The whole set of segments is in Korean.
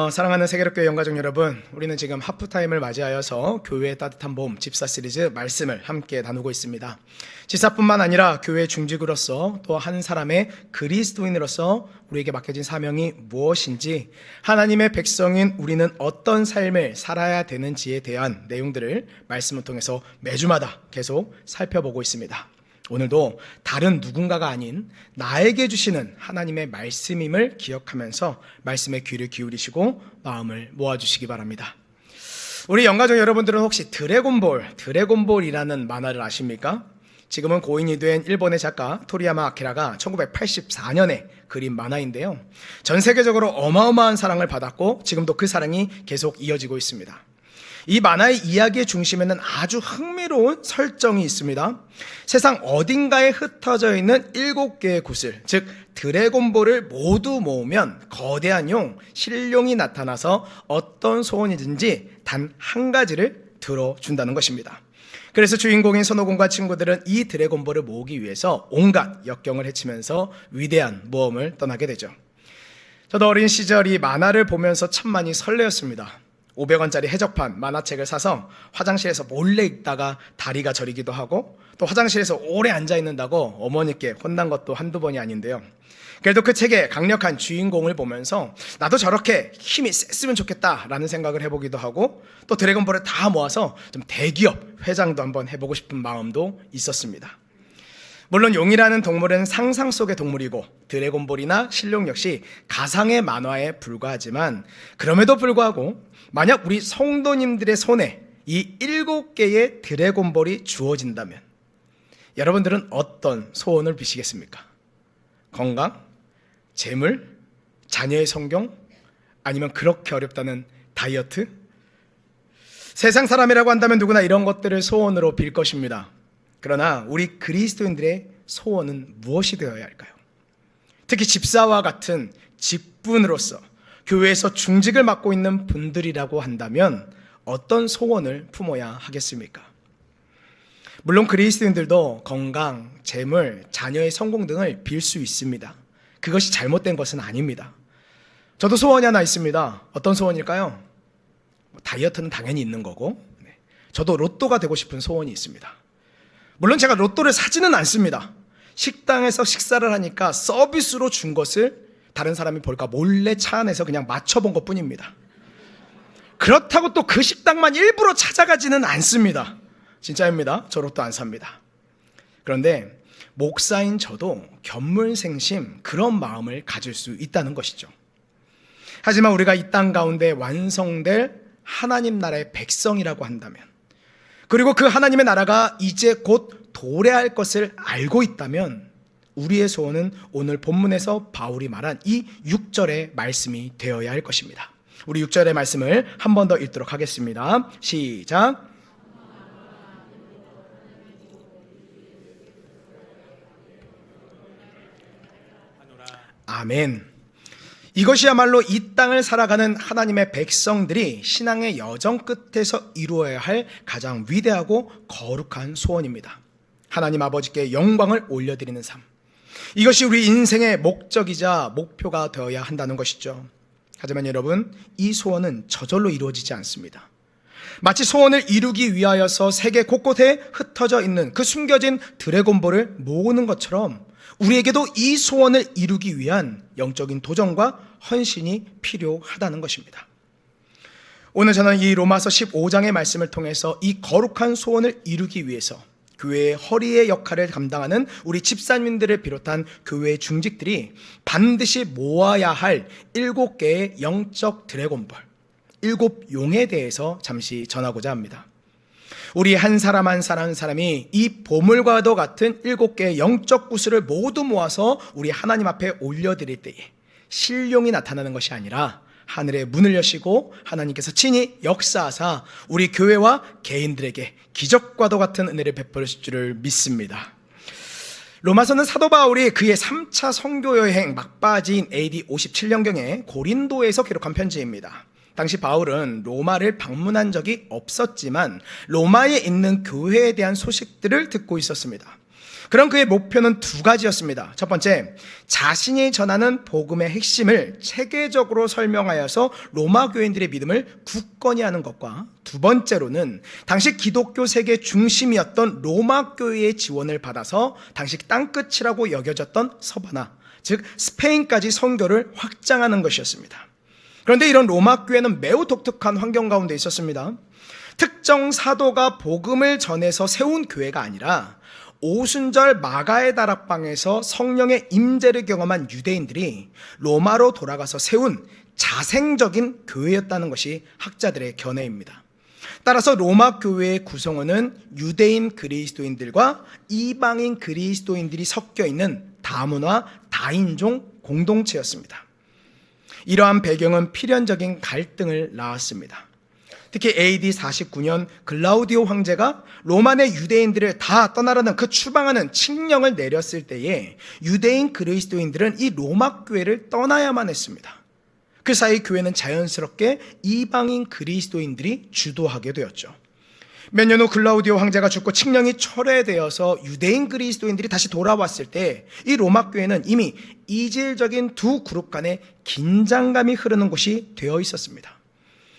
사랑하는 세계롭교회 영가족 여러분, 우리는 지금 하프타임을 맞이하여서 교회의 따뜻한 봄 집사 시리즈 말씀을 함께 나누고 있습니다. 집사뿐만 아니라 교회 중직으로서 또 한 사람의 그리스도인으로서 우리에게 맡겨진 사명이 무엇인지, 하나님의 백성인 우리는 어떤 삶을 살아야 되는지에 대한 내용들을 말씀을 통해서 매주마다 계속 살펴보고 있습니다. 오늘도 다른 누군가가 아닌 나에게 주시는 하나님의 말씀임을 기억하면서 말씀에 귀를 기울이시고 마음을 모아주시기 바랍니다. 우리 영가족 여러분들은 혹시 드래곤볼이라는 만화를 아십니까? 지금은 고인이 된 일본의 작가 토리야마 아키라가 1984년에 그린 만화인데요, 전 세계적으로 어마어마한 사랑을 받았고 지금도 그 사랑이 계속 이어지고 있습니다. 이 만화의 이야기의 중심에는 아주 흥미로운 설정이 있습니다. 세상 어딘가에 흩어져 있는 7개의 구슬, 즉 드래곤볼을 모두 모으면 거대한 신룡이 나타나서 어떤 소원이든지 단 한 가지를 들어준다는 것입니다. 그래서 주인공인 손오공과 친구들은 이 드래곤볼을 모으기 위해서 온갖 역경을 헤치면서 위대한 모험을 떠나게 되죠. 저도 어린 시절 이 만화를 보면서 참 많이 설레었습니다. 500원짜리 해적판 만화책을 사서 화장실에서 몰래 읽다가 다리가 저리기도 하고, 또 화장실에서 오래 앉아있는다고 어머니께 혼난 것도 한두 번이 아닌데요, 그래도 그 책의 강력한 주인공을 보면서 나도 저렇게 힘이 셌으면 좋겠다라는 생각을 해보기도 하고, 또 드래곤볼을 다 모아서 좀 대기업 회장도 한번 해보고 싶은 마음도 있었습니다. 물론 용이라는 동물은 상상 속의 동물이고 드래곤볼이나 신룡 역시 가상의 만화에 불과하지만, 그럼에도 불구하고 만약 우리 성도님들의 손에 이 7개의 드래곤볼이 주어진다면 여러분들은 어떤 소원을 비시겠습니까? 건강? 재물? 자녀의 성경? 아니면 그렇게 어렵다는 다이어트? 세상 사람이라고 한다면 누구나 이런 것들을 소원으로 빌 것입니다. 그러나 우리 그리스도인들의 소원은 무엇이 되어야 할까요? 특히 집사와 같은 직분으로서 교회에서 중직을 맡고 있는 분들이라고 한다면 어떤 소원을 품어야 하겠습니까? 물론 그리스도인들도 건강, 재물, 자녀의 성공 등을 빌 수 있습니다. 그것이 잘못된 것은 아닙니다. 저도 소원이 하나 있습니다. 어떤 소원일까요? 다이어트는 당연히 있는 거고, 저도 로또가 되고 싶은 소원이 있습니다. 물론 제가 로또를 사지는 않습니다. 식당에서 식사를 하니까 서비스로 준 것을 다른 사람이 볼까 몰래 차 안에서 그냥 맞춰본 것 뿐입니다. 그렇다고 또 그 식당만 일부러 찾아가지는 않습니다. 진짜입니다. 저 로또 안 삽니다. 그런데 목사인 저도 견물생심 그런 마음을 가질 수 있다는 것이죠. 하지만 우리가 이 땅 가운데 완성될 하나님 나라의 백성이라고 한다면, 그리고 그 하나님의 나라가 이제 곧 도래할 것을 알고 있다면, 우리의 소원은 오늘 본문에서 바울이 말한 이 6절의 말씀이 되어야 할 것입니다. 우리 6절의 말씀을 한 번 더 읽도록 하겠습니다. 시작. 아멘. 이것이야말로 이 땅을 살아가는 하나님의 백성들이 신앙의 여정 끝에서 이루어야 할 가장 위대하고 거룩한 소원입니다. 하나님 아버지께 영광을 올려드리는 삶, 이것이 우리 인생의 목적이자 목표가 되어야 한다는 것이죠. 하지만 여러분, 이 소원은 저절로 이루어지지 않습니다. 마치 소원을 이루기 위하여서 세계 곳곳에 흩어져 있는 그 숨겨진 드래곤볼을 모으는 것처럼 우리에게도 이 소원을 이루기 위한 영적인 도전과 헌신이 필요하다는 것입니다. 오늘 저는 이 로마서 15장의 말씀을 통해서 이 거룩한 소원을 이루기 위해서 교회의 허리의 역할을 감당하는 우리 집사님들을 비롯한 교회의 중직들이 반드시 모아야 할 7개의 영적 드래곤볼, 7용에 대해서 잠시 전하고자 합니다. 우리 한 사람 한 사람이 이 보물과도 같은 7개의 영적 구슬을 모두 모아서 우리 하나님 앞에 올려드릴 때에 신룡이 나타나는 것이 아니라 하늘의 문을 여시고 하나님께서 친히 역사하사 우리 교회와 개인들에게 기적과도 같은 은혜를 베풀으실 줄을 믿습니다. 로마서는 사도 바울이 그의 3차 선교 여행 막바지인 AD 57년경에 고린도에서 기록한 편지입니다. 당시 바울은 로마를 방문한 적이 없었지만 로마에 있는 교회에 대한 소식들을 듣고 있었습니다. 그런 그의 목표는 두 가지였습니다. 첫 번째, 자신이 전하는 복음의 핵심을 체계적으로 설명하여서 로마 교인들의 믿음을 굳건히 하는 것과, 두 번째로는 당시 기독교 세계 중심이었던 로마 교회의 지원을 받아서 당시 땅끝이라고 여겨졌던 서바나, 즉 스페인까지 선교를 확장하는 것이었습니다. 그런데 이런 로마 교회는 매우 독특한 환경 가운데 있었습니다. 특정 사도가 복음을 전해서 세운 교회가 아니라 오순절 마가의 다락방에서 성령의 임재를 경험한 유대인들이 로마로 돌아가서 세운 자생적인 교회였다는 것이 학자들의 견해입니다. 따라서 로마 교회의 구성원은 유대인 그리스도인들과 이방인 그리스도인들이 섞여 있는 다문화 다인종 공동체였습니다. 이러한 배경은 필연적인 갈등을 낳았습니다. 특히 AD 49년 글라우디오 황제가 로마 내 유대인들을 다 떠나라는 그 추방하는 칙령을 내렸을 때에 유대인 그리스도인들은 이 로마 교회를 떠나야만 했습니다. 그 사이 교회는 자연스럽게 이방인 그리스도인들이 주도하게 되었죠. 몇 년 후 글라우디오 황제가 죽고 칙령이 철회되어서 유대인 그리스도인들이 다시 돌아왔을 때 이 로마 교회는 이미 이질적인 두 그룹 간의 긴장감이 흐르는 곳이 되어 있었습니다.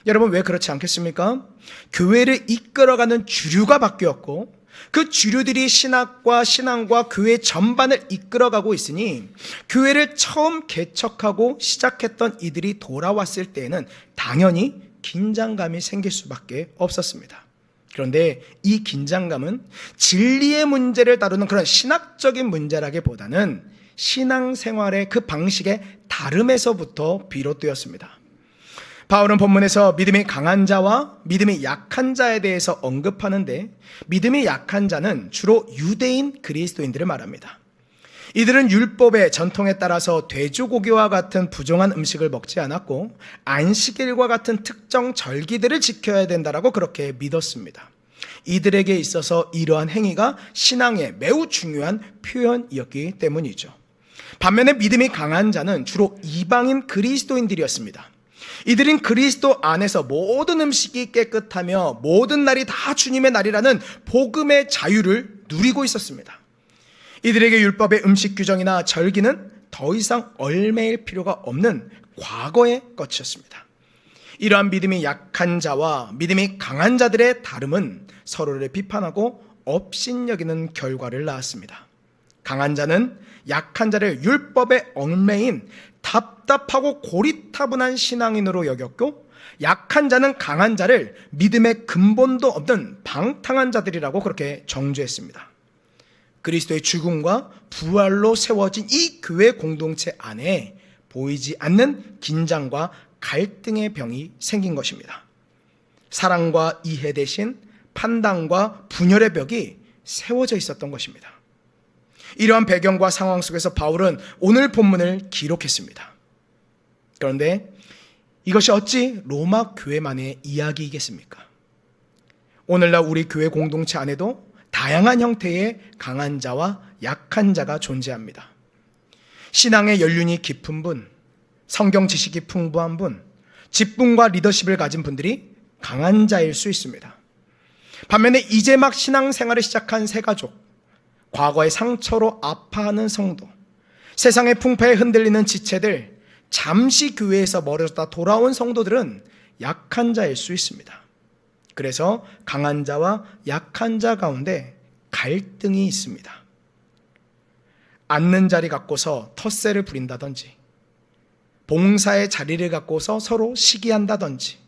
여러분, 왜 그렇지 않겠습니까? 교회를 이끌어가는 주류가 바뀌었고 그 주류들이 신앙과 교회 전반을 이끌어가고 있으니 교회를 처음 개척하고 시작했던 이들이 돌아왔을 때에는 당연히 긴장감이 생길 수밖에 없었습니다. 그런데 이 긴장감은 진리의 문제를 다루는 그런 신학적인 문제라기보다는 신앙생활의 그 방식의 다름에서부터 비롯되었습니다. 바울은 본문에서 믿음이 강한 자와 믿음이 약한 자에 대해서 언급하는데, 믿음이 약한 자는 주로 유대인 그리스도인들을 말합니다. 이들은 율법의 전통에 따라서 돼지고기와 같은 부정한 음식을 먹지 않았고 안식일과 같은 특정 절기들을 지켜야 된다라고 그렇게 믿었습니다. 이들에게 있어서 이러한 행위가 신앙의 매우 중요한 표현이었기 때문이죠. 반면에 믿음이 강한 자는 주로 이방인 그리스도인들이었습니다. 이들은 그리스도 안에서 모든 음식이 깨끗하며 모든 날이 다 주님의 날이라는 복음의 자유를 누리고 있었습니다. 이들에게 율법의 음식 규정이나 절기는 더 이상 얽매일 필요가 없는 과거의 것이었습니다. 이러한 믿음이 약한 자와 믿음이 강한 자들의 다름은 서로를 비판하고 업신여기는 결과를 낳았습니다. 강한 자는 약한 자를 율법에 얽매인 답답하고 고리타분한 신앙인으로 여겼고, 약한 자는 강한 자를 믿음의 근본도 없는 방탕한 자들이라고 그렇게 정죄했습니다. 그리스도의 죽음과 부활로 세워진 이 교회 공동체 안에 보이지 않는 긴장과 갈등의 병이 생긴 것입니다. 사랑과 이해 대신 판단과 분열의 벽이 세워져 있었던 것입니다. 이러한 배경과 상황 속에서 바울은 오늘 본문을 기록했습니다. 그런데 이것이 어찌 로마 교회만의 이야기이겠습니까? 오늘날 우리 교회 공동체 안에도 다양한 형태의 강한 자와 약한 자가 존재합니다. 신앙의 연륜이 깊은 분, 성경 지식이 풍부한 분, 직분과 리더십을 가진 분들이 강한 자일 수 있습니다. 반면에 이제 막 신앙생활을 시작한 새가족, 과거의 상처로 아파하는 성도, 세상의 풍파에 흔들리는 지체들, 잠시 교회에서 멀어졌다 돌아온 성도들은 약한 자일 수 있습니다. 그래서 강한 자와 약한 자 가운데 갈등이 있습니다. 앉는 자리 갖고서 텃세를 부린다든지, 봉사의 자리를 갖고서 서로 시기한다든지,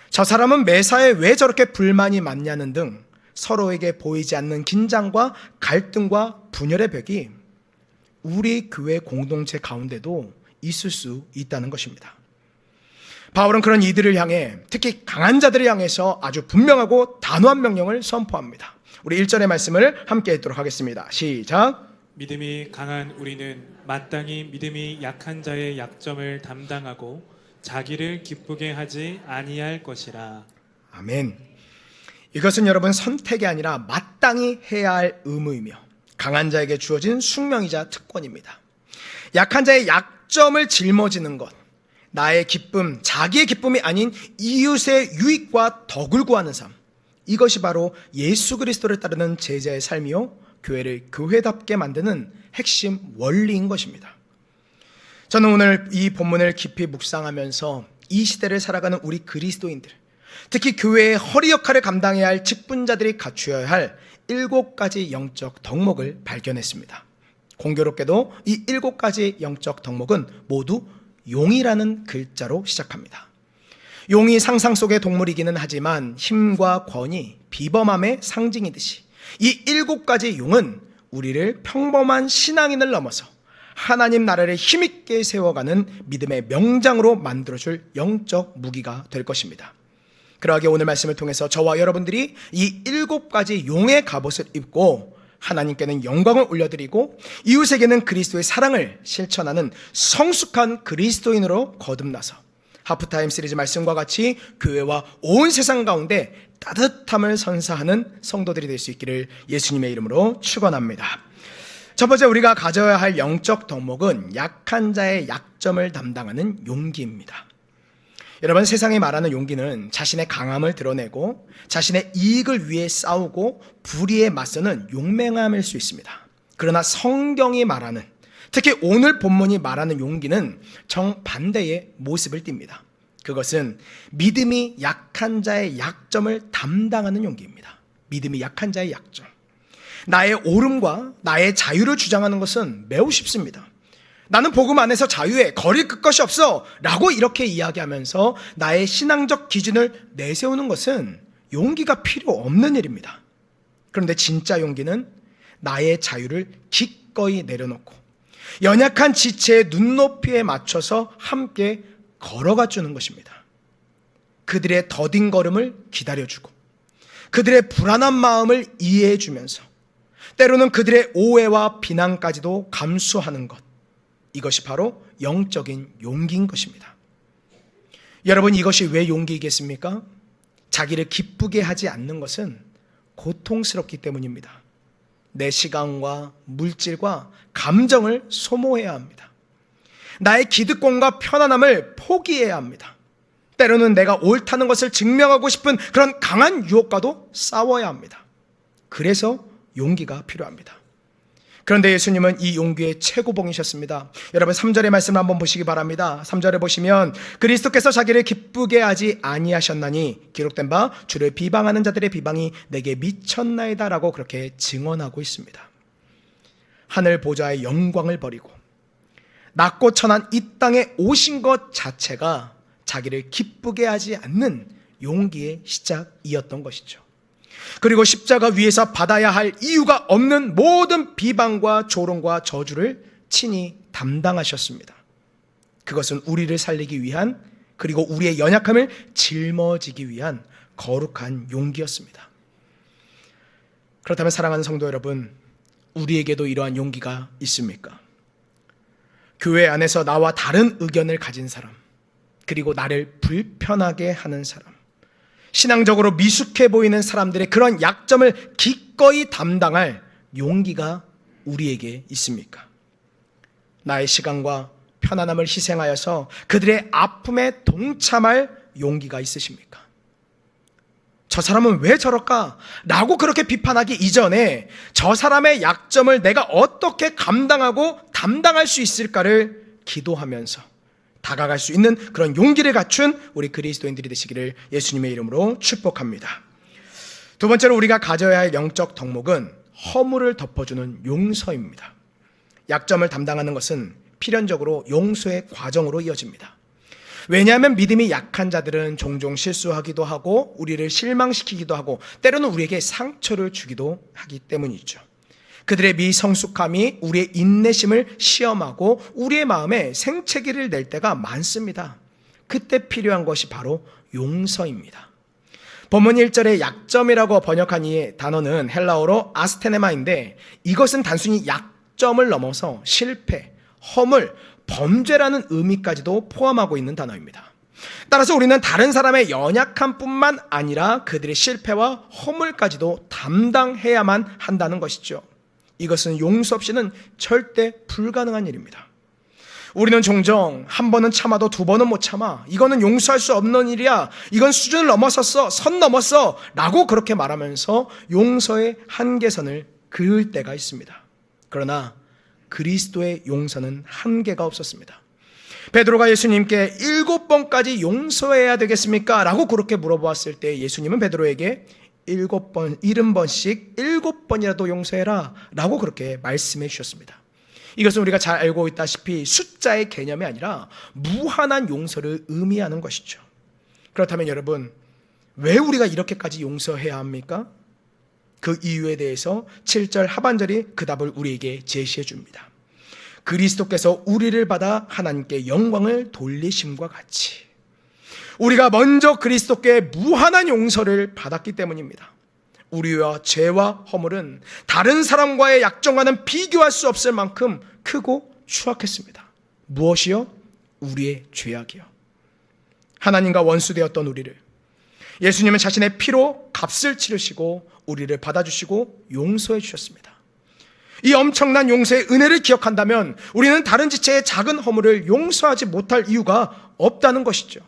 저 사람은 매사에 왜 저렇게 불만이 많냐는 등 서로에게 보이지 않는 긴장과 갈등과 분열의 벽이 우리 교회 공동체 가운데도 있을 수 있다는 것입니다. 바울은 그런 이들을 향해, 특히 강한 자들을 향해서 아주 분명하고 단호한 명령을 선포합니다. 우리 1절의 말씀을 함께 읽도록 하겠습니다. 시작. 믿음이 강한 우리는 마땅히 믿음이 약한 자의 약점을 담당하고 자기를 기쁘게 하지 아니할 것이라. 아멘. 이것은 여러분 선택이 아니라 마땅히 해야 할 의무이며 강한 자에게 주어진 숙명이자 특권입니다. 약한 자의 약점을 짊어지는 것, 나의 기쁨, 자기의 기쁨이 아닌 이웃의 유익과 덕을 구하는 삶, 이것이 바로 예수 그리스도를 따르는 제자의 삶이요 교회를 교회답게 만드는 핵심 원리인 것입니다. 저는 오늘 이 본문을 깊이 묵상하면서 이 시대를 살아가는 우리 그리스도인들, 특히 교회의 허리 역할을 감당해야 할 직분자들이 갖추어야 할 7가지 영적 덕목을 발견했습니다. 공교롭게도 이 7가지 영적 덕목은 모두 용이라는 글자로 시작합니다. 용이 상상 속의 동물이기는 하지만 힘과 권위, 비범함의 상징이듯이 이 7가지 용은 우리를 평범한 신앙인을 넘어서 하나님 나라를 힘있게 세워가는 믿음의 명장으로 만들어줄 영적 무기가 될 것입니다. 그러하게 오늘 말씀을 통해서 저와 여러분들이 이 7가지 용의 갑옷을 입고 하나님께는 영광을 올려드리고 이웃에게는 그리스도의 사랑을 실천하는 성숙한 그리스도인으로 거듭나서 하프타임 시리즈 말씀과 같이 교회와 온 세상 가운데 따뜻함을 선사하는 성도들이 될 수 있기를 예수님의 이름으로 축원합니다. 첫 번째 우리가 가져야 할 영적 덕목은 약한 자의 약점을 담당하는 용기입니다. 여러분, 세상이 말하는 용기는 자신의 강함을 드러내고 자신의 이익을 위해 싸우고 불의에 맞서는 용맹함일 수 있습니다. 그러나 성경이 말하는, 특히 오늘 본문이 말하는 용기는 정반대의 모습을 띱니다. 그것은 믿음이 약한 자의 약점을 담당하는 용기입니다. 믿음이 약한 자의 약점. 나의 옳음과 나의 자유를 주장하는 것은 매우 쉽습니다. 나는 복음 안에서 자유해, 거릴 것이 없어 라고 이렇게 이야기하면서 나의 신앙적 기준을 내세우는 것은 용기가 필요 없는 일입니다. 그런데 진짜 용기는 나의 자유를 기꺼이 내려놓고 연약한 지체의 눈높이에 맞춰서 함께 걸어가 주는 것입니다. 그들의 더딘 걸음을 기다려주고 그들의 불안한 마음을 이해해 주면서 때로는 그들의 오해와 비난까지도 감수하는 것, 이것이 바로 영적인 용기인 것입니다. 여러분, 이것이 왜 용기이겠습니까? 자기를 기쁘게 하지 않는 것은 고통스럽기 때문입니다. 내 시간과 물질과 감정을 소모해야 합니다. 나의 기득권과 편안함을 포기해야 합니다. 때로는 내가 옳다는 것을 증명하고 싶은 그런 강한 유혹과도 싸워야 합니다. 그래서 용기가 필요합니다. 그런데 예수님은 이 용기의 최고봉이셨습니다. 여러분, 3절의 말씀을 한번 보시기 바랍니다. 3절에 보시면 그리스도께서 자기를 기쁘게 하지 아니하셨나니 기록된 바 주를 비방하는 자들의 비방이 내게 미쳤나이다 라고 그렇게 증언하고 있습니다. 하늘 보좌의 영광을 버리고 낮고 천한 이 땅에 오신 것 자체가 자기를 기쁘게 하지 않는 용기의 시작이었던 것이죠. 그리고 십자가 위에서 받아야 할 이유가 없는 모든 비방과 조롱과 저주를 친히 담당하셨습니다. 그것은 우리를 살리기 위한, 그리고 우리의 연약함을 짊어지기 위한 거룩한 용기였습니다. 그렇다면 사랑하는 성도 여러분, 우리에게도 이러한 용기가 있습니까? 교회 안에서 나와 다른 의견을 가진 사람, 그리고 나를 불편하게 하는 사람, 신앙적으로 미숙해 보이는 사람들의 그런 약점을 기꺼이 담당할 용기가 우리에게 있습니까? 나의 시간과 편안함을 희생하여서 그들의 아픔에 동참할 용기가 있으십니까? 저 사람은 왜 저럴까? 라고 그렇게 비판하기 이전에 저 사람의 약점을 내가 어떻게 감당하고 담당할 수 있을까를 기도하면서 다가갈 수 있는 그런 용기를 갖춘 우리 그리스도인들이 되시기를 예수님의 이름으로 축복합니다. 두 번째로 우리가 가져야 할 영적 덕목은 허물을 덮어주는 용서입니다. 약점을 담당하는 것은 필연적으로 용서의 과정으로 이어집니다. 왜냐하면 믿음이 약한 자들은 종종 실수하기도 하고 우리를 실망시키기도 하고 때로는 우리에게 상처를 주기도 하기 때문이죠. 그들의 미성숙함이 우리의 인내심을 시험하고 우리의 마음에 생채기를 낼 때가 많습니다. 그때 필요한 것이 바로 용서입니다. 본문 1절에 약점이라고 번역한 이 단어는 헬라어로 아스테네마인데 이것은 단순히 약점을 넘어서 실패, 허물, 범죄라는 의미까지도 포함하고 있는 단어입니다. 따라서 우리는 다른 사람의 연약함뿐만 아니라 그들의 실패와 허물까지도 담당해야만 한다는 것이죠. 이것은 용서 없이는 절대 불가능한 일입니다. 우리는 종종 한 번은 참아도 두 번은 못 참아, 이거는 용서할 수 없는 일이야, 이건 수준을 넘어섰어, 선 넘었어 라고 그렇게 말하면서 용서의 한계선을 그을 때가 있습니다. 그러나 그리스도의 용서는 한계가 없었습니다. 베드로가 예수님께 7번까지 용서해야 되겠습니까? 라고 그렇게 물어보았을 때 예수님은 베드로에게 70번씩 7번이라도 용서해라 라고 그렇게 말씀해 주셨습니다. 이것은 우리가 잘 알고 있다시피 숫자의 개념이 아니라 무한한 용서를 의미하는 것이죠. 그렇다면 여러분, 왜 우리가 이렇게까지 용서해야 합니까? 그 이유에 대해서 7절 하반절이 그 답을 우리에게 제시해 줍니다. 그리스도께서 우리를 받아 하나님께 영광을 돌리심과 같이, 우리가 먼저 그리스도께 무한한 용서를 받았기 때문입니다. 우리와 죄와 허물은 다른 사람과의 약점과는 비교할 수 없을 만큼 크고 추악했습니다. 무엇이요? 우리의 죄악이요. 하나님과 원수되었던 우리를 예수님은 자신의 피로 값을 치르시고 우리를 받아주시고 용서해 주셨습니다. 이 엄청난 용서의 은혜를 기억한다면 우리는 다른 지체의 작은 허물을 용서하지 못할 이유가 없다는 것이죠.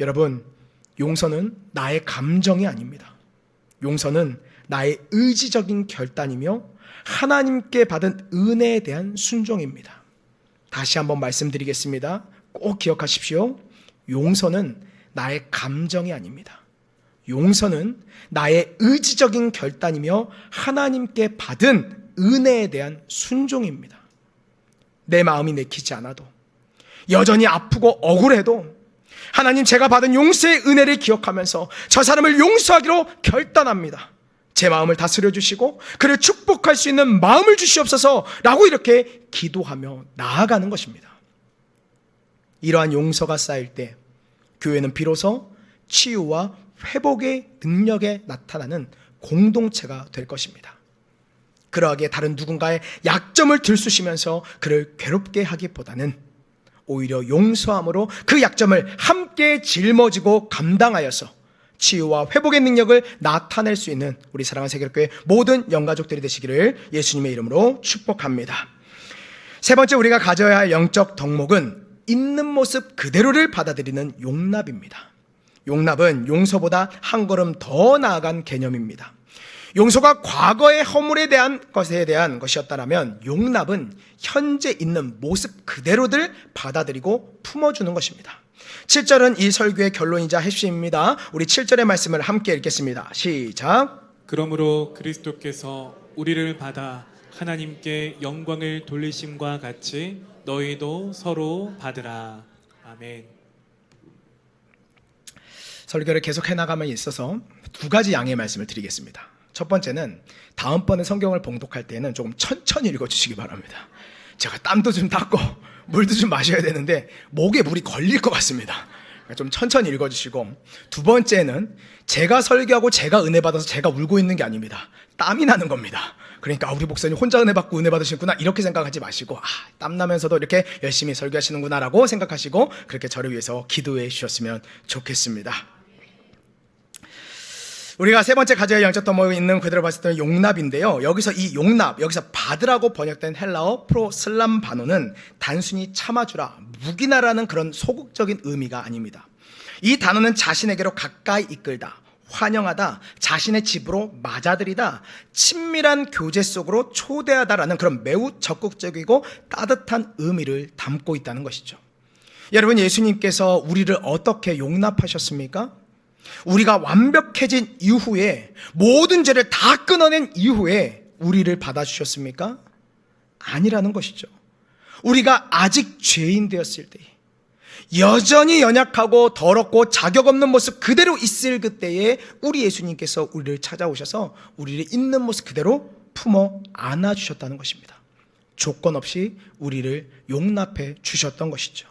여러분, 용서는 나의 감정이 아닙니다. 용서는 나의 의지적인 결단이며 하나님께 받은 은혜에 대한 순종입니다. 다시 한번 말씀드리겠습니다. 꼭 기억하십시오. 용서는 나의 감정이 아닙니다. 용서는 나의 의지적인 결단이며 하나님께 받은 은혜에 대한 순종입니다. 내 마음이 내키지 않아도, 여전히 아프고 억울해도 하나님, 제가 받은 용서의 은혜를 기억하면서 저 사람을 용서하기로 결단합니다. 제 마음을 다스려 주시고 그를 축복할 수 있는 마음을 주시옵소서 라고 이렇게 기도하며 나아가는 것입니다. 이러한 용서가 쌓일 때 교회는 비로소 치유와 회복의 능력에 나타나는 공동체가 될 것입니다. 그러하기에 다른 누군가의 약점을 들쑤시면서 그를 괴롭게 하기보다는 오히려 용서함으로 그 약점을 함께 짊어지고 감당하여서 치유와 회복의 능력을 나타낼 수 있는 우리 사랑하는 세계교회 모든 영가족들이 되시기를 예수님의 이름으로 축복합니다. 세 번째 우리가 가져야 할 영적 덕목은 있는 모습 그대로를 받아들이는 용납입니다. 용납은 용서보다 한 걸음 더 나아간 개념입니다. 용서가 과거의 허물에 대한 것에 대한 것이었다면 용납은 현재 있는 모습 그대로들 받아들이고 품어주는 것입니다. 7절은 이 설교의 결론이자 핵심입니다. 우리 7절의 말씀을 함께 읽겠습니다. 시작. 그러므로 그리스도께서 우리를 받아 하나님께 영광을 돌리심과 같이 너희도 서로 받으라. 아멘. 설교를 계속해 나감에 있어서 두 가지 양의 말씀을 드리겠습니다. 첫 번째는 다음번에 성경을 봉독할 때는 조금 천천히 읽어주시기 바랍니다. 제가 땀도 좀 닦고 물도 좀 마셔야 되는데 목에 물이 걸릴 것 같습니다. 좀 천천히 읽어주시고, 두 번째는 제가 설교하고 제가 은혜 받아서 제가 울고 있는 게 아닙니다. 땀이 나는 겁니다. 그러니까 우리 목사님 혼자 은혜 받고 은혜 받으시구나 이렇게 생각하지 마시고, 땀 나면서도 이렇게 열심히 설교하시는구나 라고 생각하시고 그렇게 저를 위해서 기도해 주셨으면 좋겠습니다. 우리가 세 번째 가져야 할 영적 덕목이 있는 그대로 봤을 때는 용납인데요. 여기서 이 용납, 여기서 받으라고 번역된 헬라어 프로슬람바노는 단순히 참아주라, 묵인하라는 그런 소극적인 의미가 아닙니다. 이 단어는 자신에게로 가까이 이끌다, 환영하다, 자신의 집으로 맞아들이다, 친밀한 교제 속으로 초대하다라는 그런 매우 적극적이고 따뜻한 의미를 담고 있다는 것이죠. 여러분, 예수님께서 우리를 어떻게 용납하셨습니까? 우리가 완벽해진 이후에, 모든 죄를 다 끊어낸 이후에 우리를 받아주셨습니까? 아니라는 것이죠. 우리가 아직 죄인 되었을 때, 여전히 연약하고 더럽고 자격 없는 모습 그대로 있을 그때에 우리 예수님께서 우리를 찾아오셔서 우리를 있는 모습 그대로 품어 안아주셨다는 것입니다. 조건 없이 우리를 용납해 주셨던 것이죠.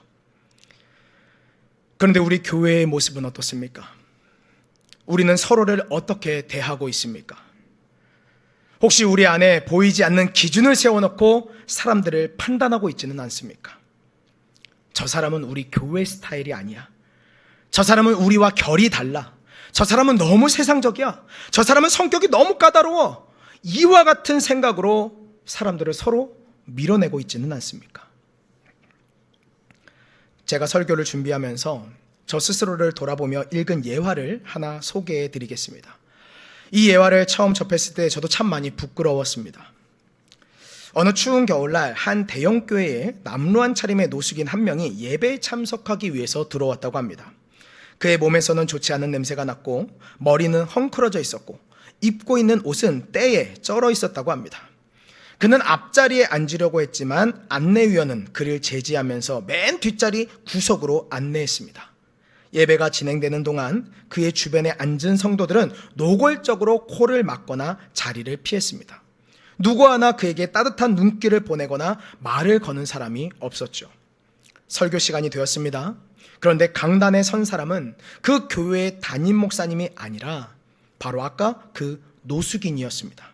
그런데 우리 교회의 모습은 어떻습니까? 우리는 서로를 어떻게 대하고 있습니까? 혹시 우리 안에 보이지 않는 기준을 세워놓고 사람들을 판단하고 있지는 않습니까? 저 사람은 우리 교회 스타일이 아니야. 저 사람은 우리와 결이 달라. 저 사람은 너무 세상적이야. 저 사람은 성격이 너무 까다로워. 이와 같은 생각으로 사람들을 서로 밀어내고 있지는 않습니까? 제가 설교를 준비하면서 저 스스로를 돌아보며 읽은 예화를 하나 소개해 드리겠습니다. 이 예화를 처음 접했을 때 저도 참 많이 부끄러웠습니다. 어느 추운 겨울날 한 대형 교회에 남루한 차림의 노숙인 한 명이 예배에 참석하기 위해서 들어왔다고 합니다. 그의 몸에서는 좋지 않은 냄새가 났고 머리는 헝클어져 있었고 입고 있는 옷은 때에 쩔어 있었다고 합니다. 그는 앞자리에 앉으려고 했지만 안내위원은 그를 제지하면서 맨 뒷자리 구석으로 안내했습니다. 예배가 진행되는 동안 그의 주변에 앉은 성도들은 노골적으로 코를 막거나 자리를 피했습니다. 누구 하나 그에게 따뜻한 눈길을 보내거나 말을 거는 사람이 없었죠. 설교 시간이 되었습니다. 그런데 강단에 선 사람은 그 교회의 담임 목사님이 아니라 바로 아까 그 노숙인이었습니다.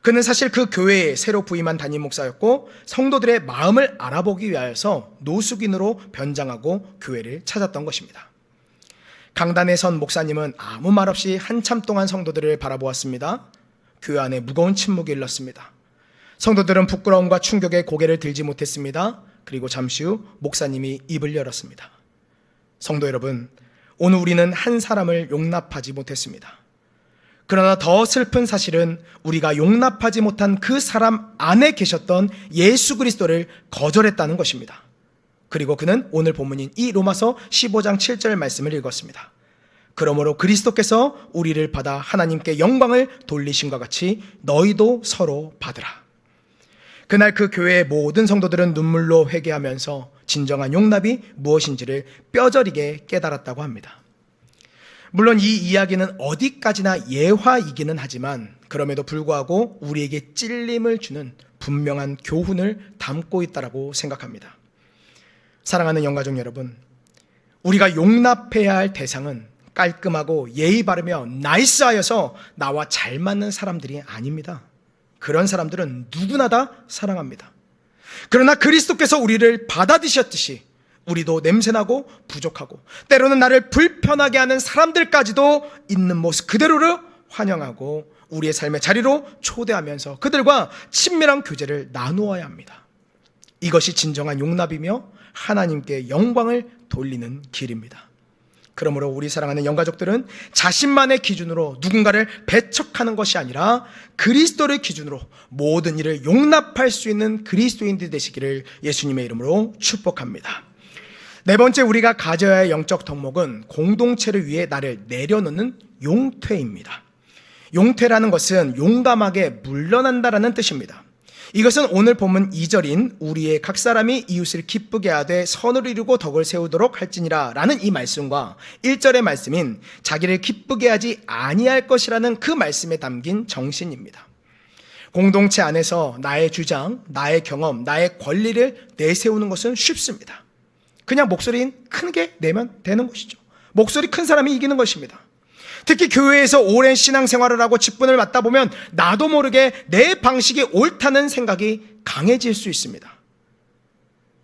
그는 사실 그 교회에 새로 부임한 담임 목사였고 성도들의 마음을 알아보기 위하여서 노숙인으로 변장하고 교회를 찾았던 것입니다. 강단에 선 목사님은 아무 말 없이 한참 동안 성도들을 바라보았습니다. 교회 안에 무거운 침묵이 일렀습니다. 성도들은 부끄러움과 충격에 고개를 들지 못했습니다. 그리고 잠시 후 목사님이 입을 열었습니다. 성도 여러분, 오늘 우리는 한 사람을 용납하지 못했습니다. 그러나 더 슬픈 사실은 우리가 용납하지 못한 그 사람 안에 계셨던 예수 그리스도를 거절했다는 것입니다. 그리고 그는 오늘 본문인 이 로마서 15장 7절 말씀을 읽었습니다. 그러므로 그리스도께서 우리를 받아 하나님께 영광을 돌리심과 같이 너희도 서로 받으라. 그날 그 교회의 모든 성도들은 눈물로 회개하면서 진정한 용납이 무엇인지를 뼈저리게 깨달았다고 합니다. 물론 이 이야기는 어디까지나 예화이기는 하지만 그럼에도 불구하고 우리에게 찔림을 주는 분명한 교훈을 담고 있다고 생각합니다. 사랑하는 영가족 여러분, 우리가 용납해야 할 대상은 깔끔하고 예의 바르며 나이스하여서 나와 잘 맞는 사람들이 아닙니다. 그런 사람들은 누구나 다 사랑합니다. 그러나 그리스도께서 우리를 받아드셨듯이 우리도 냄새나고 부족하고 때로는 나를 불편하게 하는 사람들까지도 있는 모습 그대로를 환영하고 우리의 삶의 자리로 초대하면서 그들과 친밀한 교제를 나누어야 합니다. 이것이 진정한 용납이며 하나님께 영광을 돌리는 길입니다. 그러므로 우리 사랑하는 영가족들은 자신만의 기준으로 누군가를 배척하는 것이 아니라 그리스도를 기준으로 모든 일을 용납할 수 있는 그리스도인들 되시기를 예수님의 이름으로 축복합니다. 네 번째 우리가 가져야 할 영적 덕목은 공동체를 위해 나를 내려놓는 용퇴입니다. 용퇴라는 것은 용감하게 물러난다라는 뜻입니다. 이것은 오늘 본문 2절인 우리의 각 사람이 이웃을 기쁘게 하되 선을 이루고 덕을 세우도록 할지니라 라는 이 말씀과 1절의 말씀인 자기를 기쁘게 하지 아니할 것이라는 그 말씀에 담긴 정신입니다. 공동체 안에서 나의 주장, 나의 경험, 나의 권리를 내세우는 것은 쉽습니다. 그냥 목소리 크게 내면 되는 것이죠. 목소리 큰 사람이 이기는 것입니다. 특히 교회에서 오랜 신앙생활을 하고 직분을 맡다 보면 나도 모르게 내 방식이 옳다는 생각이 강해질 수 있습니다.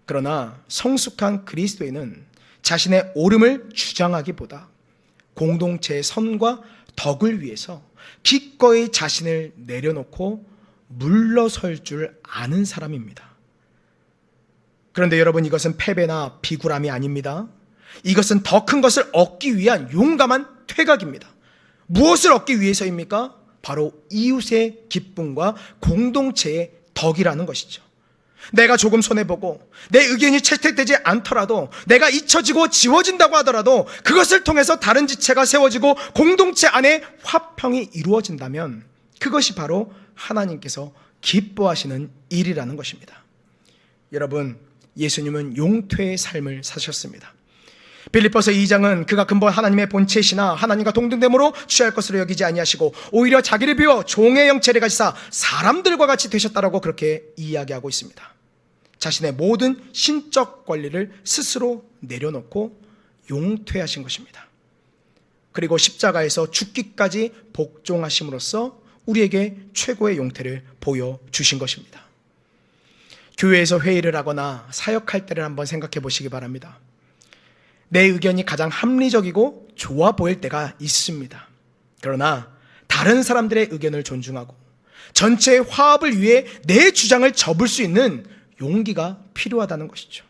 그러나 성숙한 그리스도인은 자신의 옳음을 주장하기보다 공동체의 선과 덕을 위해서 기꺼이 자신을 내려놓고 물러설 줄 아는 사람입니다. 그런데 여러분, 이것은 패배나 비굴함이 아닙니다. 이것은 더 큰 것을 얻기 위한 용감한 퇴각입니다. 무엇을 얻기 위해서입니까? 바로 이웃의 기쁨과 공동체의 덕이라는 것이죠. 내가 조금 손해보고 내 의견이 채택되지 않더라도 내가 잊혀지고 지워진다고 하더라도 그것을 통해서 다른 지체가 세워지고 공동체 안에 화평이 이루어진다면 그것이 바로 하나님께서 기뻐하시는 일이라는 것입니다. 여러분, 예수님은 용퇴의 삶을 사셨습니다. 빌립보서 2장은 그가 근본 하나님의 본체시나 하나님과 동등됨으로 취할 것으로 여기지 아니하시고 오히려 자기를 비워 종의 형체를 가지사 사람들과 같이 되셨다라고 그렇게 이야기하고 있습니다. 자신의 모든 신적 권리를 스스로 내려놓고 용퇴하신 것입니다. 그리고 십자가에서 죽기까지 복종하심으로써 우리에게 최고의 용퇴를 보여주신 것입니다. 교회에서 회의를 하거나 사역할 때를 한번 생각해 보시기 바랍니다. 내 의견이 가장 합리적이고 좋아 보일 때가 있습니다. 그러나 다른 사람들의 의견을 존중하고 전체의 화합을 위해 내 주장을 접을 수 있는 용기가 필요하다는 것이죠.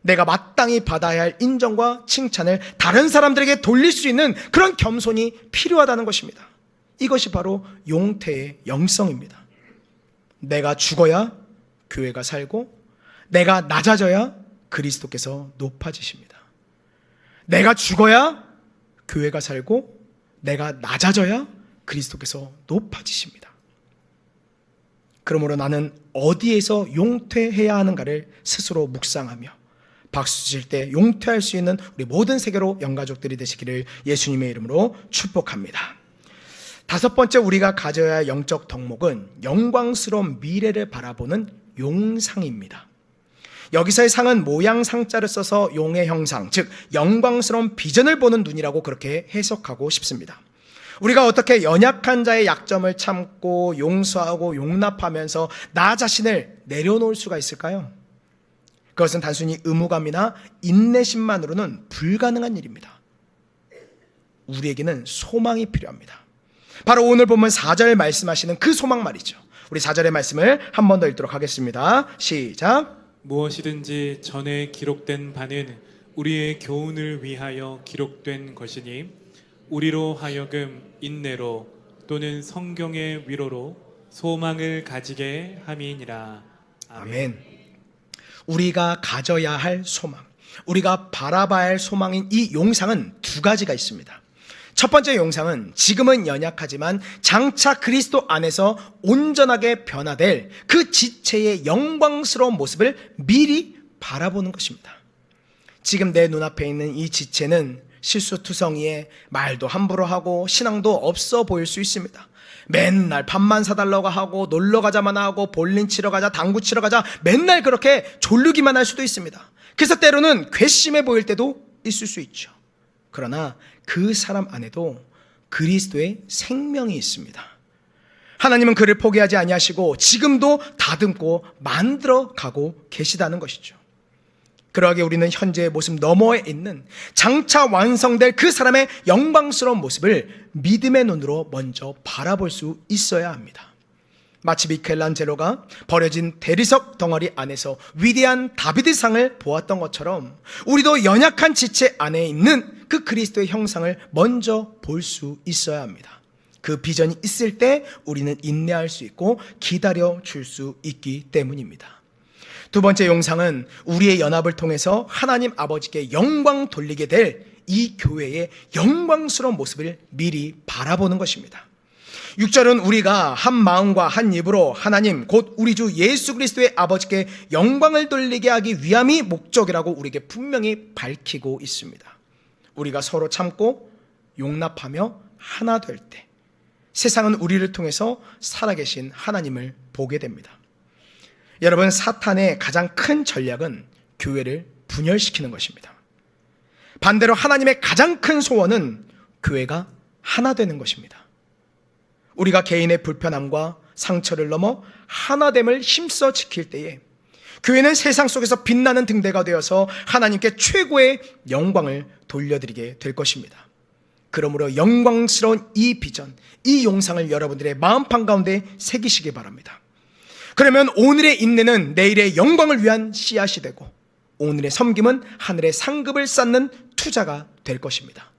내가 마땅히 받아야 할 인정과 칭찬을 다른 사람들에게 돌릴 수 있는 그런 겸손이 필요하다는 것입니다. 이것이 바로 용태의 영성입니다. 내가 죽어야 교회가 살고, 내가 낮아져야 그리스도께서 높아지십니다. 내가 죽어야 교회가 살고, 내가 낮아져야 그리스도께서 높아지십니다. 그러므로 나는 어디에서 용퇴해야 하는가를 스스로 묵상하며 박수 칠 때 용퇴할 수 있는 우리 모든 세계로 영가족들이 되시기를 예수님의 이름으로 축복합니다. 다섯 번째 우리가 가져야 할 영적 덕목은 영광스러운 미래를 바라보는 용상입니다. 여기서의 상은 모양 상자를 써서 용의 형상, 즉 영광스러운 비전을 보는 눈이라고 그렇게 해석하고 싶습니다. 우리가 어떻게 연약한 자의 약점을 참고 용서하고 용납하면서 나 자신을 내려놓을 수가 있을까요? 그것은 단순히 의무감이나 인내심만으로는 불가능한 일입니다. 우리에게는 소망이 필요합니다. 바로 오늘 본문 4절 말씀하시는 그 소망 말이죠. 우리 4절의 말씀을 한 번 더 읽도록 하겠습니다. 시작. 무엇이든지 전에 기록된 바는 우리의 교훈을 위하여 기록된 것이니 우리로 하여금 인내로 또는 성경의 위로로 소망을 가지게 함이니라. 아멘. 우리가 가져야 할 소망, 우리가 바라봐야 할 소망인 이 용상은 두 가지가 있습니다. 첫 번째 용상은 지금은 연약하지만 장차 그리스도 안에서 온전하게 변화될 그 지체의 영광스러운 모습을 미리 바라보는 것입니다. 지금 내 눈앞에 있는 이 지체는 실수투성이에 말도 함부로 하고 신앙도 없어 보일 수 있습니다. 맨날 밥만 사달라고 하고 놀러 가자만 하고 볼링 치러 가자, 당구 치러 가자, 맨날 그렇게 졸르기만 할 수도 있습니다. 그래서 때로는 괘씸해 보일 때도 있을 수 있죠. 그러나 그 사람 안에도 그리스도의 생명이 있습니다. 하나님은 그를 포기하지 아니하시고 지금도 다듬고 만들어 가고 계시다는 것이죠. 그러하게 우리는 현재의 모습 너머에 있는 장차 완성될 그 사람의 영광스러운 모습을 믿음의 눈으로 먼저 바라볼 수 있어야 합니다. 마치 미켈란젤로가 버려진 대리석 덩어리 안에서 위대한 다비드상을 보았던 것처럼 우리도 연약한 지체 안에 있는 그 그리스도의 형상을 먼저 볼 수 있어야 합니다. 그 비전이 있을 때 우리는 인내할 수 있고 기다려 줄 수 있기 때문입니다. 두 번째 용상은 우리의 연합을 통해서 하나님 아버지께 영광 돌리게 될 이 교회의 영광스러운 모습을 미리 바라보는 것입니다. 6절은 우리가 한 마음과 한 입으로 하나님 곧 우리 주 예수 그리스도의 아버지께 영광을 돌리게 하기 위함이 목적이라고 우리에게 분명히 밝히고 있습니다. 우리가 서로 참고 용납하며 하나 될 때 세상은 우리를 통해서 살아계신 하나님을 보게 됩니다. 여러분, 사탄의 가장 큰 전략은 교회를 분열시키는 것입니다. 반대로 하나님의 가장 큰 소원은 교회가 하나 되는 것입니다. 우리가 개인의 불편함과 상처를 넘어 하나됨을 힘써 지킬 때에 교회는 세상 속에서 빛나는 등대가 되어서 하나님께 최고의 영광을 돌려드리게 될 것입니다. 그러므로 영광스러운 이 비전, 이 용상을 여러분들의 마음판 가운데 새기시기 바랍니다. 그러면 오늘의 인내는 내일의 영광을 위한 씨앗이 되고 오늘의 섬김은 하늘의 상급을 쌓는 투자가 될 것입니다.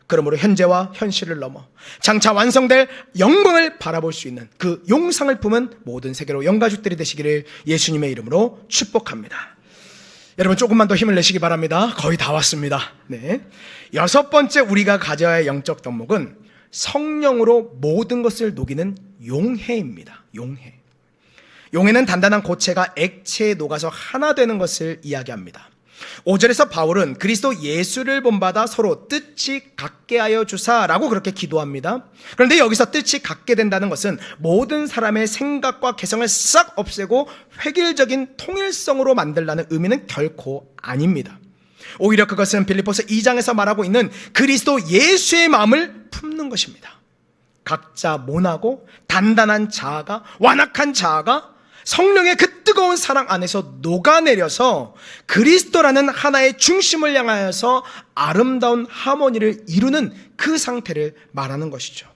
그러므로 현재와 현실을 넘어 장차 완성될 영광을 바라볼 수 있는 그 용상을 품은 모든 세계로 영가족들이 되시기를 예수님의 이름으로 축복합니다. 여러분, 조금만 더 힘을 내시기 바랍니다. 거의 다 왔습니다. 네. 여섯 번째 우리가 가져야 할 영적 덕목은 성령으로 모든 것을 녹이는 용해입니다. 용해. 용해는 단단한 고체가 액체에 녹아서 하나 되는 것을 이야기합니다. 5절에서 바울은 그리스도 예수를 본받아 서로 뜻이 같게 하여 주사라고 그렇게 기도합니다. 그런데 여기서 뜻이 같게 된다는 것은 모든 사람의 생각과 개성을 싹 없애고 획일적인 통일성으로 만들라는 의미는 결코 아닙니다. 오히려 그것은 빌립보서 2장에서 말하고 있는 그리스도 예수의 마음을 품는 것입니다. 각자 모나고 단단한 자아가, 완악한 자아가 성령의 그 뜨거운 사랑 안에서 녹아내려서 그리스도라는 하나의 중심을 향하여서 아름다운 하모니를 이루는 그 상태를 말하는 것이죠.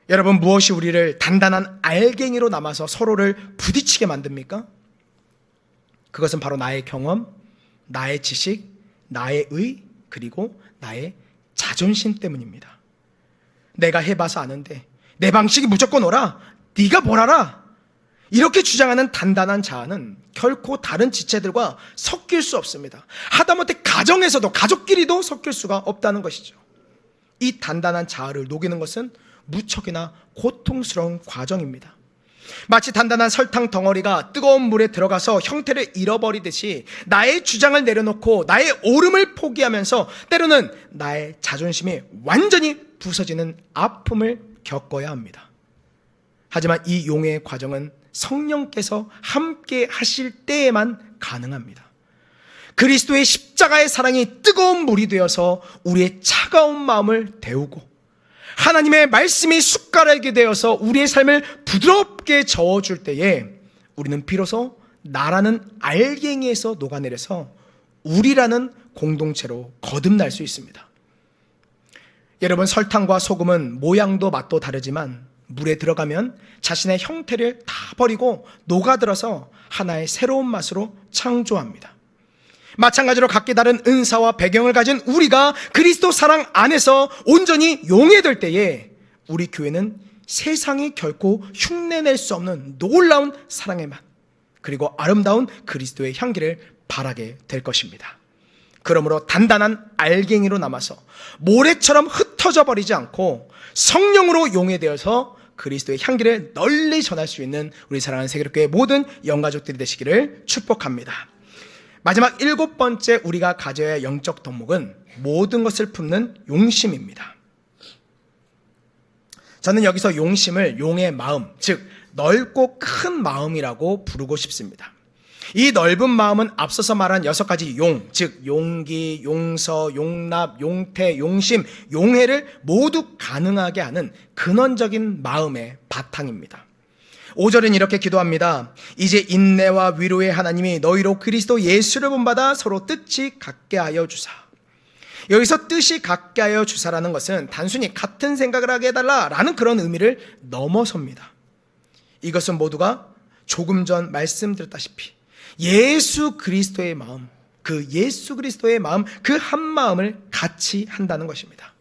여러분, 무엇이 우리를 단단한 알갱이로 남아서 서로를 부딪히게 만듭니까? 그것은 바로 나의 경험, 나의 지식, 나의 의, 그리고 나의 자존심 때문입니다. 내가 해봐서 아는데 내 방식이 무조건 옳아, 네가 뭘 알아? 이렇게 주장하는 단단한 자아는 결코 다른 지체들과 섞일 수 없습니다. 하다못해 가정에서도, 가족끼리도 섞일 수가 없다는 것이죠. 이 단단한 자아를 녹이는 것은 무척이나 고통스러운 과정입니다. 마치 단단한 설탕 덩어리가 뜨거운 물에 들어가서 형태를 잃어버리듯이 나의 주장을 내려놓고 나의 옳음을 포기하면서 때로는 나의 자존심이 완전히 부서지는 아픔을 겪어야 합니다. 하지만 이 용의 과정은 성령께서 함께 하실 때에만 가능합니다. 그리스도의 십자가의 사랑이 뜨거운 물이 되어서 우리의 차가운 마음을 데우고 하나님의 말씀이 숟가락이 되어서 우리의 삶을 부드럽게 저어줄 때에 우리는 비로소 나라는 알갱이에서 녹아내려서 우리라는 공동체로 거듭날 수 있습니다. 여러분, 설탕과 소금은 모양도 맛도 다르지만 물에 들어가면 자신의 형태를 다 버리고 녹아들어서 하나의 새로운 맛으로 창조합니다. 마찬가지로 각기 다른 은사와 배경을 가진 우리가 그리스도 사랑 안에서 온전히 용해될 때에 우리 교회는 세상이 결코 흉내낼 수 없는 놀라운 사랑의 맛, 그리고 아름다운 그리스도의 향기를 발하게 될 것입니다. 그러므로 단단한 알갱이로 남아서 모래처럼 흩어져 버리지 않고 성령으로 용해되어서 그리스도의 향기를 널리 전할 수 있는 우리 사랑하는 세계교회 모든 영가족들이 되시기를 축복합니다. 마지막 7번째 우리가 가져야 할 영적 덕목은 모든 것을 품는 용심입니다. 저는 여기서 용심을 용의 마음, 즉 넓고 큰 마음이라고 부르고 싶습니다. 이 넓은 마음은 앞서서 말한 6가지 용, 즉 용기, 용서, 용납, 용태, 용심, 용해를 모두 가능하게 하는 근원적인 마음의 바탕입니다. 5절은 이렇게 기도합니다. 이제 인내와 위로의 하나님이 너희로 그리스도 예수를 본받아 서로 뜻이 같게 하여 주사. 여기서 뜻이 같게 하여 주사라는 것은 단순히 같은 생각을 하게 해달라라는 그런 의미를 넘어섭니다. 이것은 모두가 조금 전 말씀드렸다시피 예수 그리스도의 마음, 그 예수 그리스도의 마음, 그 한 마음을 같이 한다는 것입니다.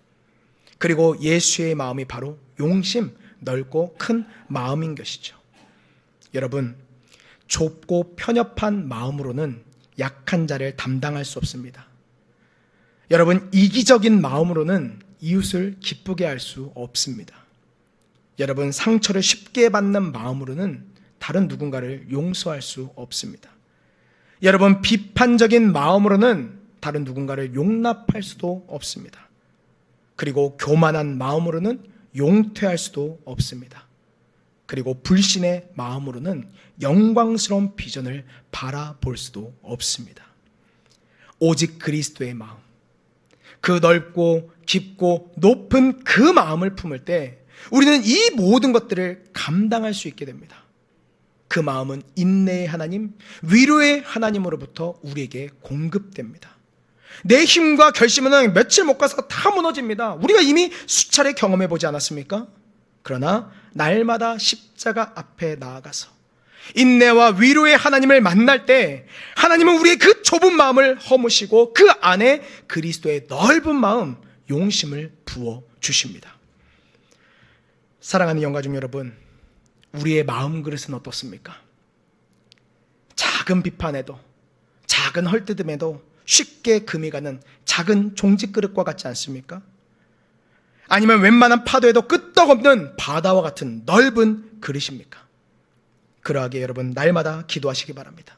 그리고 예수의 마음이 바로 용심, 넓고 큰 마음인 것이죠. 여러분, 좁고 편협한 마음으로는 약한 자를 담당할 수 없습니다. 여러분, 이기적인 마음으로는 이웃을 기쁘게 할 수 없습니다. 여러분, 상처를 쉽게 받는 마음으로는 다른 누군가를 용서할 수 없습니다. 여러분, 비판적인 마음으로는 다른 누군가를 용납할 수도 없습니다. 그리고 교만한 마음으로는 용퇴할 수도 없습니다. 그리고 불신의 마음으로는 영광스러운 비전을 바라볼 수도 없습니다. 오직 그리스도의 마음, 그 넓고 깊고 높은 그 마음을 품을 때 우리는 이 모든 것들을 감당할 수 있게 됩니다. 그 마음은 인내의 하나님, 위로의 하나님으로부터 우리에게 공급됩니다. 내 힘과 결심은 며칠 못 가서 다 무너집니다. 우리가 이미 수차례 경험해 보지 않았습니까? 그러나 날마다 십자가 앞에 나아가서 인내와 위로의 하나님을 만날 때 하나님은 우리의 그 좁은 마음을 허무시고 그 안에 그리스도의 넓은 마음, 용심을 부어 주십니다. 사랑하는 영가족 여러분, 우리의 마음 그릇은 어떻습니까? 작은 비판에도, 작은 헐뜯음에도 쉽게 금이 가는 작은 종지 그릇과 같지 않습니까? 아니면 웬만한 파도에도 끄떡없는 바다와 같은 넓은 그릇입니까? 그러하게 여러분, 날마다 기도하시기 바랍니다.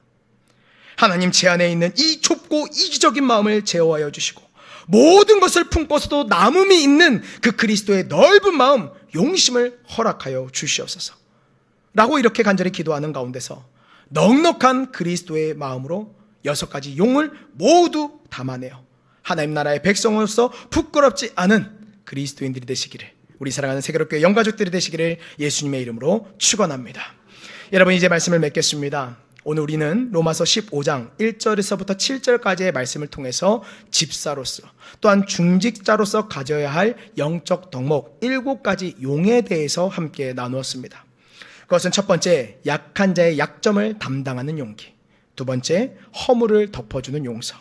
하나님, 제 안에 있는 이 좁고 이기적인 마음을 제어하여 주시고 모든 것을 품고서도 남음이 있는 그 그리스도의 넓은 마음, 용심을 허락하여 주시옵소서 라고 이렇게 간절히 기도하는 가운데서 넉넉한 그리스도의 마음으로 6가지 용을 모두 담아내어 하나님 나라의 백성으로서 부끄럽지 않은 그리스도인들이 되시기를, 우리 사랑하는 세계로교회 영가족들이 되시기를 예수님의 이름으로 축원합니다. 여러분, 이제 말씀을 맺겠습니다. 오늘 우리는 로마서 15장 1절에서부터 7절까지의 말씀을 통해서 집사로서 또한 중직자로서 가져야 할 영적 덕목 7가지 용에 대해서 함께 나누었습니다. 그것은 첫 번째, 약한 자의 약점을 담당하는 용기. 두 번째, 허물을 덮어주는 용서.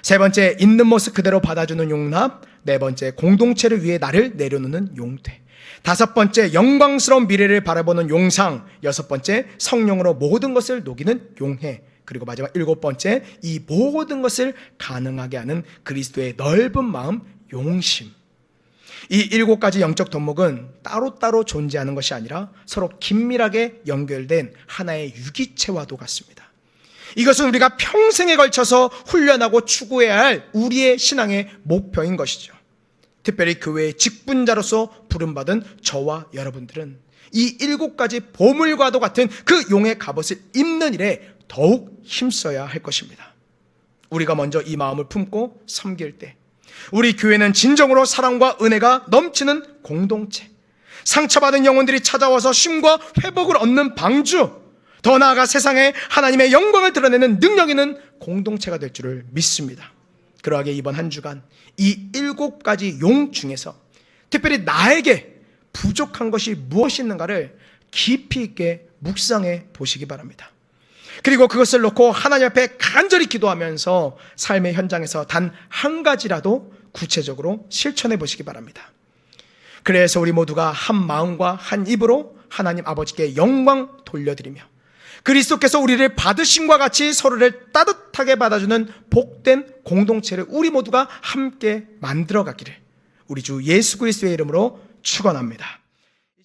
세 번째, 있는 모습 그대로 받아주는 용납. 네 번째, 공동체를 위해 나를 내려놓는 용대. 다섯 번째, 영광스러운 미래를 바라보는 용상. 여섯 번째, 성령으로 모든 것을 녹이는 용해. 그리고 마지막 일곱 번째, 이 모든 것을 가능하게 하는 그리스도의 넓은 마음, 용심. 이 일곱 가지 영적 덕목은 따로따로 존재하는 것이 아니라 서로 긴밀하게 연결된 하나의 유기체와도 같습니다. 이것은 우리가 평생에 걸쳐서 훈련하고 추구해야 할 우리의 신앙의 목표인 것이죠. 특별히 교회의 직분자로서 부름받은 저와 여러분들은 이 일곱 가지 보물과도 같은 그 용의 갑옷을 입는 일에 더욱 힘써야 할 것입니다. 우리가 먼저 이 마음을 품고 섬길 때 우리 교회는 진정으로 사랑과 은혜가 넘치는 공동체, 상처받은 영혼들이 찾아와서 쉼과 회복을 얻는 방주, 더 나아가 세상에 하나님의 영광을 드러내는 능력 있는 공동체가 될 줄을 믿습니다. 그러하게 이번 한 주간 이 일곱 가지 용 중에서 특별히 나에게 부족한 것이 무엇이 있는가를 깊이 있게 묵상해 보시기 바랍니다. 그리고 그것을 놓고 하나님 앞에 간절히 기도하면서 삶의 현장에서 단 한 가지라도 구체적으로 실천해 보시기 바랍니다. 그래서 우리 모두가 한 마음과 한 입으로 하나님 아버지께 영광 돌려드리며 그리스도께서 우리를 받으심과 같이 서로를 따뜻하게 받아주는 복된 공동체를 우리 모두가 함께 만들어 가기를 우리 주 예수 그리스도의 이름으로 축원합니다.